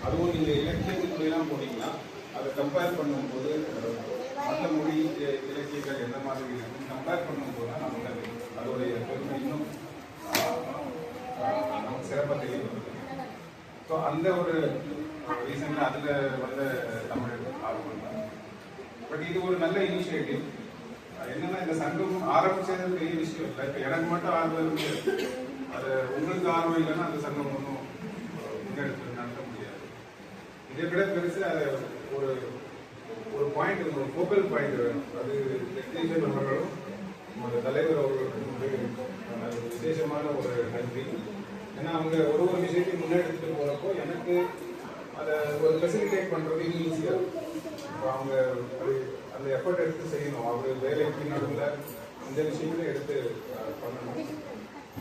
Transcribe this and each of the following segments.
அதுவும் நீங்கள் இலக்கியத்துக்குள்ளெல்லாம் போனீங்கன்னா அதை கம்பேர் பண்ணும்போது மற்ற மொழி இலக்கியங்கள் எந்த மாதிரி இருக்குன்னு கம்பேர் பண்ணும்போது தான் நமக்கு அதோடைய பெருமை இன்னும் நமக்கு சிறப்பாக தெரிய வருது. ஸோ அந்த ஒரு ரீசனில் அதில் வந்த தமிழ் ஆர்வம் தான். பட் இது ஒரு நல்ல இனிஷியேட்டிவ். என்னன்னா இந்த சங்கம் ஆரம்பிச்சது பெரிய விஷயம் இல்லை. இப்போ எனக்கு மட்டும் ஆர்வம் இருக்கு, அது உங்களுக்கு ஆர்வம் இல்லைன்னா அந்த சங்கம் ஒன்றும் முன்னெடுத்து நடத்த முடியாது. இதை விட பெருசு அதை ஒரு ஒரு பாயிண்ட், ஒரு ஃபோக்கல் பாயிண்ட் வேணும். அது ஜெகதீஷன் அவர்களும் ஒரு தலைவர் அவர்களுக்கு அது விசேஷமான ஒரு நன்றி. ஏன்னா அவங்க ஒரு ஒரு விஷயத்தையும் முன்னெடுத்துட்டு போகிறப்போ எனக்கு அதை ஒரு ஃபெசிலிட்டேட் பண்ணுறது இன்னும் ஈஸியாக இருக்கும். இப்போ அவங்க அந்த எஃபர்ட் எடுத்து செய்யணும். அவர் வேலைக்கு நடுவில் இந்த விஷயங்களும் எடுத்து பண்ணணும்.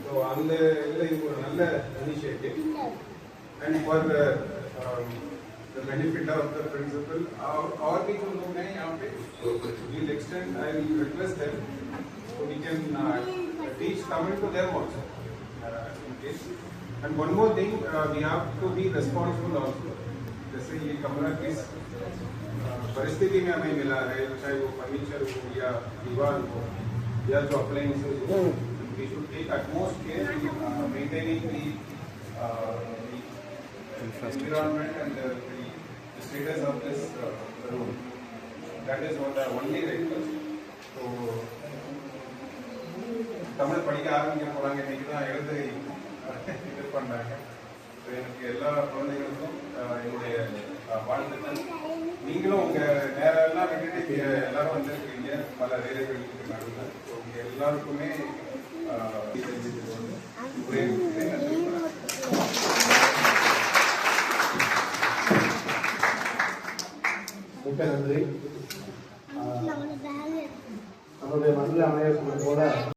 ஸோ அந்த இதில் இது ஒரு நல்ல initiative. And for the benefit of the principal, our people who may have it, we'll extend, I will request them so we can teach Tamil to them also. In case. And one more thing, we have to be responsible also. जैसे ये कमरा किस परिस्थिति में हमें मिला है, चाहे वो फर्नीचर हो या दीवार हो या जो अप्लायंसेस हो, we should take utmost care in maintaining the environment and the status of this room. That is what I only request. So, Tamil படிக்க ஆரம்பிக்க போறாங்க, இன்னைக்கு தான் எழுதி இது பண்ணாங்க. எனக்கு எல்லா குழந்தைகளுக்கும் என்னுடைய வாழ்த்துக்கள். நீங்களும் உங்க நேரம் எல்லாம் விட்டுட்டு எல்லாரும் வந்துருக்கீங்க பல வேலைகளுக்கு நடுவில். உங்க எல்லாருக்குமே மிக்க நன்றி. நம்முடைய மண்டல அமையர் போல